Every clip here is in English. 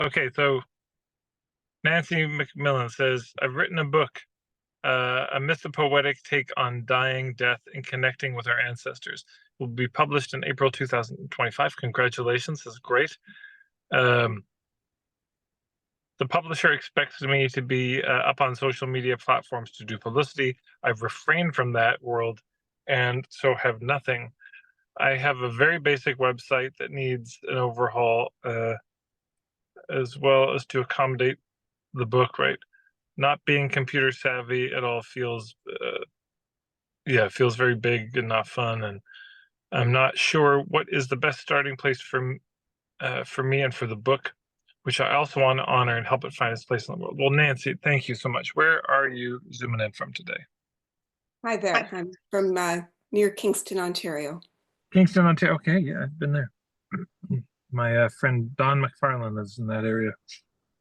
Okay, so Nancy McMillan says, I've written a book, a mythopoetic take on dying, death, and connecting with our ancestors. Will be published in April 2025. Congratulations, that's great. Um, the publisher expects me to be up on social media platforms to do publicity. I've refrained from that world and so have nothing. I have a very basic website that needs an overhaul, as well as to accommodate the book, right? Not being computer savvy at all feels, it feels very big and not fun. And I'm not sure what is the best starting place for me and for the book, which I also want to honor and help it find its place in the world. Well, Nancy, thank you so much. Where are you zooming in from today? Hi there. I'm from near Kingston, Ontario. Kingston, Ontario. Okay, yeah, I've been there. My friend Don McFarlane lives in that area.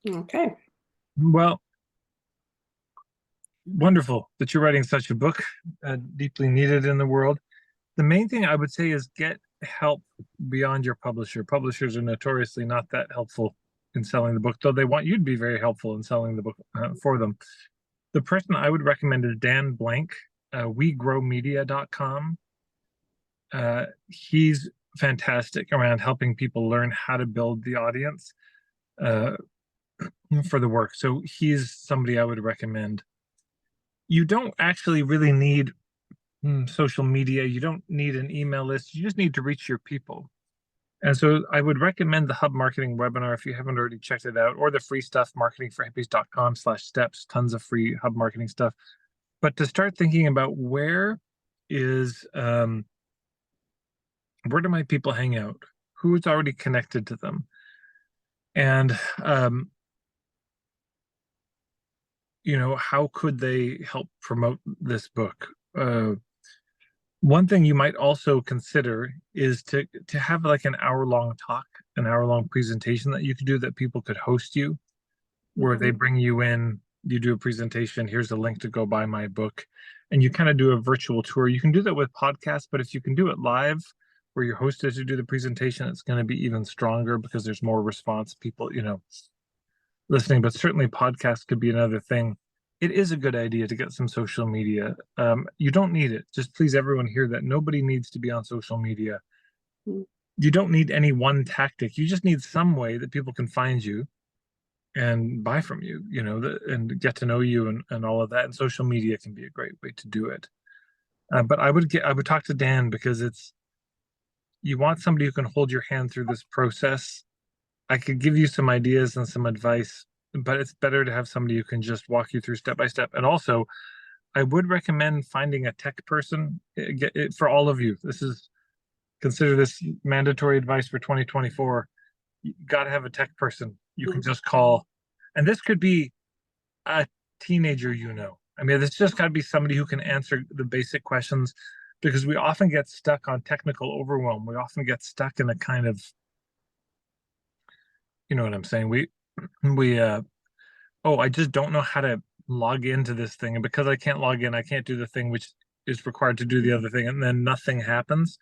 Okay. Well, wonderful that you're writing such a book, deeply needed in the world. The main thing I would say is get help beyond your publisher. Publishers are notoriously not that helpful in selling the book, though they want you to be very helpful in selling the book for them. The person I would recommend is Dan Blank, wegrowmedia.com. He's fantastic around helping people learn how to build the audience for the work. So he's somebody I would recommend. You don't actually really need social media. You don't need an email list. You just need to reach your people. And so I would recommend the Hub Marketing webinar if you haven't already checked it out, or the free stuff, marketingforhippies.com/steps, tons of free Hub Marketing stuff. But to start thinking about where do my people hang out? Who's already connected to them? And, how could they help promote this book? One thing you might also consider is to have like an hour-long talk, an hour-long presentation that you could do that people could host you, where they bring you in, you do a presentation, here's a link to go buy my book, and you kind of do a virtual tour. You can do that with podcasts, but if you can do it live, where you're hosted to do the presentation, it's going to be even stronger because there's more response, people, listening. But certainly podcasts could be another thing. It is a good idea to get some social media. You don't need it. Just please everyone hear that nobody needs to be on social media. You don't need any one tactic. You just need some way that people can find you and buy from you, and get to know you and all of that. And social media can be a great way to do it. But I would talk to Dan, because you want somebody who can hold your hand through this process. I could give you some ideas and some advice, but it's better to have somebody who can just walk you through step by step. And also, I would recommend finding a tech person for all of you. Consider this mandatory advice for 2024. You got to have a tech person you can just call. And this could be a teenager, I mean, it's just got to be somebody who can answer the basic questions, because we often get stuck on technical overwhelm. We often get stuck in a kind of, you know what I'm saying? I just don't know how to log into this thing. And because I can't log in, I can't do the thing which is required to do the other thing. And then nothing happens.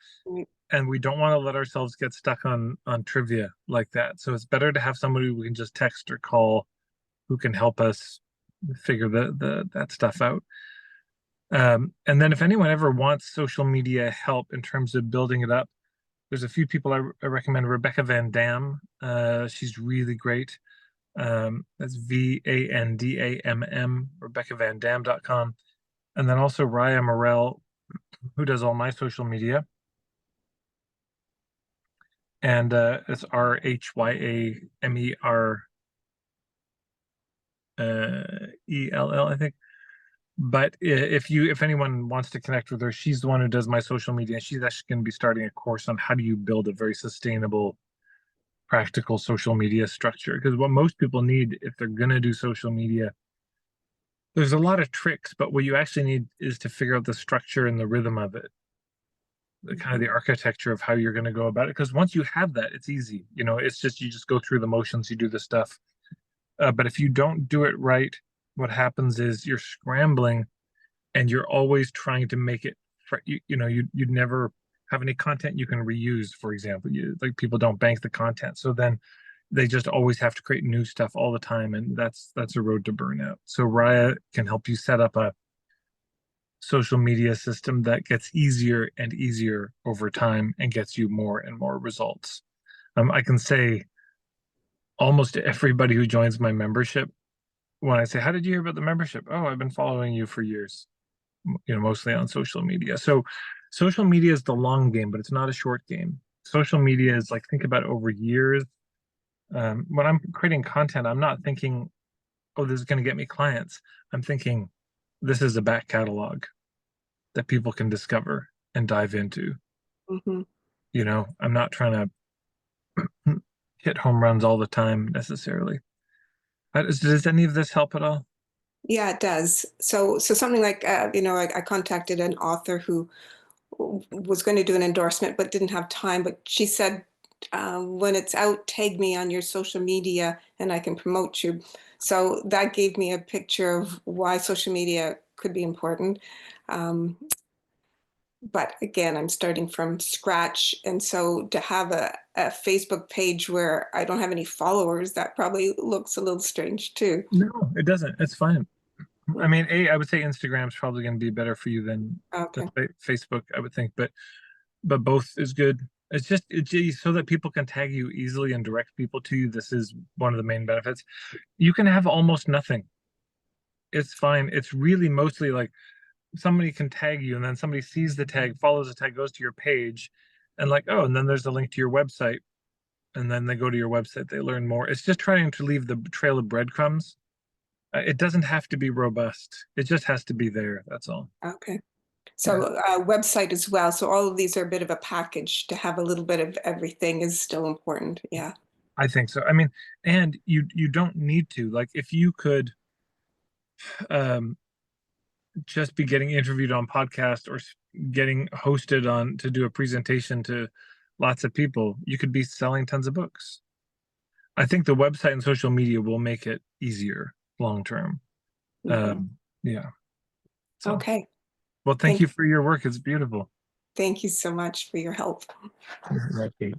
And we don't want to let ourselves get stuck on trivia like that. So it's better to have somebody we can just text or call, who can help us figure that stuff out. And then if anyone ever wants social media help in terms of building it up, there's a few people I recommend. Rebecca Van Dam. She's really great. That's VANDAMM, RebeccaVanDam.com. And then also Raya Morel, who does all my social media. And it's RHYAMERELL, I think. But if anyone wants to connect with her, she's the one who does my social media. She's actually going to be starting a course on how do you build a very sustainable, practical social media structure. Because what most people need, if they're going to do social media, there's a lot of tricks, but what you actually need is to figure out the structure and the rhythm of it, the kind of the architecture of how you're going to go about it. Because once you have that, it's easy. It's just, you just go through the motions, you do the stuff. But if you don't do it right, what happens is you're scrambling, and you're always trying to make it. You'd never have any content you can reuse. For example, like people don't bank the content, so then they just always have to create new stuff all the time, and that's a road to burnout. So Raya can help you set up a social media system that gets easier and easier over time and gets you more and more results. I can say almost everybody who joins my membership, when I say, "How did you hear about the membership?" "Oh, I've been following you for years," mostly on social media. So social media is the long game, but it's not a short game. Social media is like, think about over years. When I'm creating content, I'm not thinking, "Oh, this is going to get me clients." I'm thinking, this is a back catalog that people can discover and dive into. Mhm. I'm not trying to hit home runs all the time necessarily. Does any of this help at all? Yeah, it does. So something like, I contacted an author who was going to do an endorsement but didn't have time. But she said, when it's out, tag me on your social media and I can promote you. So that gave me a picture of why social media could be important. Um, but again, I'm starting from scratch. And so to have a Facebook page where I don't have any followers, that probably looks a little strange too. No, it doesn't. It's fine. I Yeah. mean, I would say Instagram's probably going to be better for you than Okay. Facebook, I would think, but both is good. It's so that people can tag you easily and direct people to you. This is one of the main benefits. You can have almost nothing. It's fine. It's really mostly like somebody can tag you, and then somebody sees the tag, follows the tag, goes to your page, and like, oh, and then there's a link to your website, and then they go to your website, they learn more. It's just trying to leave the trail of breadcrumbs. It doesn't have to be robust. It just has to be there. That's all. Okay. Yeah, So, website as well. So all of these are a bit of a package. To have a little bit of everything is still important. Yeah. I think so. I mean, and you don't need to, like, if you could um just be getting interviewed on podcast or getting hosted on to do a presentation to lots of people, you could be selling tons of books. I think the website and social media will make it easier long term. Mhm. Yeah. So, Okay. well, thank Thank you for your work. It's beautiful. thank you so much for your help. Right, Kate.